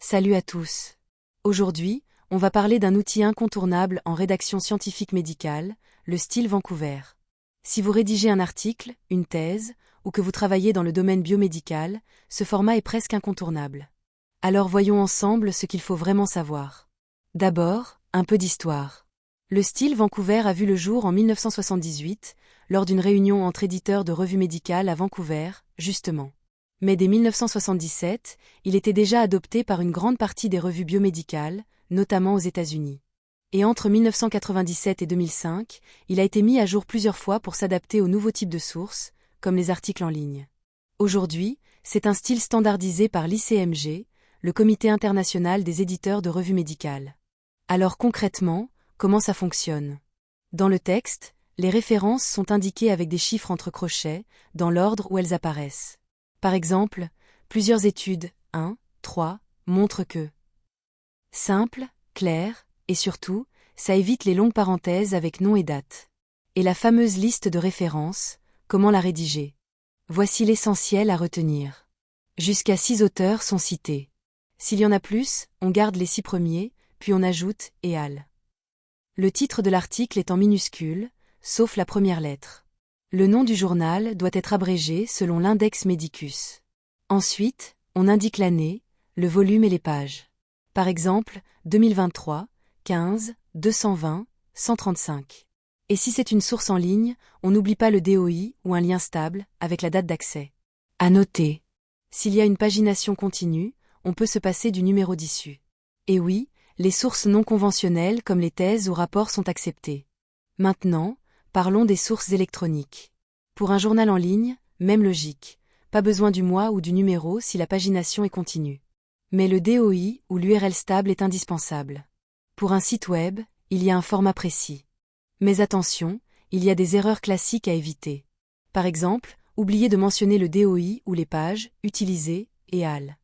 Salut à tous. Aujourd'hui, on va parler d'un outil incontournable en rédaction scientifique médicale, le style Vancouver. Si vous rédigez un article, une thèse, ou que vous travaillez dans le domaine biomédical, ce format est presque incontournable. Alors voyons ensemble ce qu'il faut vraiment savoir. D'abord, un peu d'histoire. Le style Vancouver a vu le jour en 1978, lors d'une réunion entre éditeurs de revues médicales à Vancouver, justement. Mais dès 1977, il était déjà adopté par une grande partie des revues biomédicales, notamment aux États-Unis. Et entre 1997 et 2005, il a été mis à jour plusieurs fois pour s'adapter aux nouveaux types de sources, comme les articles en ligne. Aujourd'hui, c'est un style standardisé par l'ICMG, le Comité international des éditeurs de revues médicales. Alors concrètement, comment ça fonctionne? Dans le texte, les références sont indiquées avec des chiffres entre crochets, dans l'ordre où elles apparaissent. Par exemple, plusieurs études, 1, 3, montrent que. Simple, clair, et surtout, ça évite les longues parenthèses avec nom et date. Et la fameuse liste de références, comment la rédiger? Voici l'essentiel à retenir. Jusqu'à 6 auteurs sont cités. S'il y en a plus, on garde les 6 premiers, puis on ajoute « et al ». Le titre de l'article est en minuscule, sauf la première lettre. Le nom du journal doit être abrégé selon l'index Medicus. Ensuite, on indique l'année, le volume et les pages. Par exemple, 2023, 15, 220, 135. Et si c'est une source en ligne, on n'oublie pas le DOI ou un lien stable avec la date d'accès. À noter. S'il y a une pagination continue, on peut se passer du numéro d'issue. Et oui, les sources non conventionnelles comme les thèses ou rapports sont acceptées. Maintenant, parlons des sources électroniques. Pour un journal en ligne, même logique, pas besoin du mois ou du numéro si la pagination est continue. Mais le DOI ou l'URL stable est indispensable. Pour un site web, il y a un format précis. Mais attention, il y a des erreurs classiques à éviter. Par exemple, oubliez de mentionner le DOI ou les pages, utilisées, et al.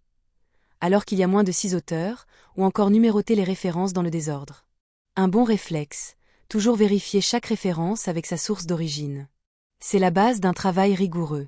Alors qu'il y a moins de 6 auteurs, ou encore numéroter les références dans le désordre. Un bon réflexe, toujours vérifier chaque référence avec sa source d'origine. C'est la base d'un travail rigoureux.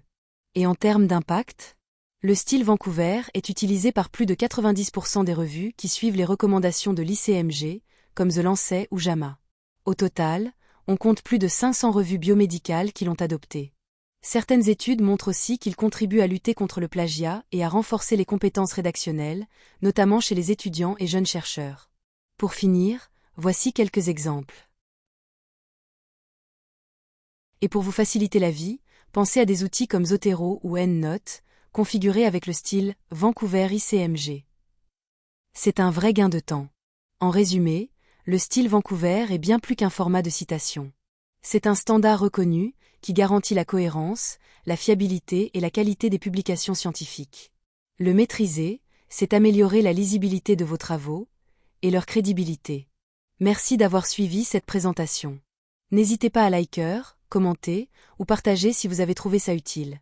Et en termes d'impact, le style Vancouver est utilisé par plus de 90% des revues qui suivent les recommandations de l'ICMG, comme The Lancet ou JAMA. Au total, on compte plus de 500 revues biomédicales qui l'ont adopté. Certaines études montrent aussi qu'il contribue à lutter contre le plagiat et à renforcer les compétences rédactionnelles, notamment chez les étudiants et jeunes chercheurs. Pour finir, voici quelques exemples. Et pour vous faciliter la vie, pensez à des outils comme Zotero ou EndNote, configurés avec le style Vancouver ICMG. C'est un vrai gain de temps. En résumé, le style Vancouver est bien plus qu'un format de citation. C'est un standard reconnu qui garantit la cohérence, la fiabilité et la qualité des publications scientifiques. Le maîtriser, c'est améliorer la lisibilité de vos travaux et leur crédibilité. Merci d'avoir suivi cette présentation. N'hésitez pas à liker, commenter ou partager si vous avez trouvé ça utile.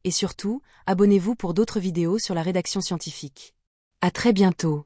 Et surtout, abonnez-vous pour d'autres vidéos sur la rédaction scientifique. À très bientôt.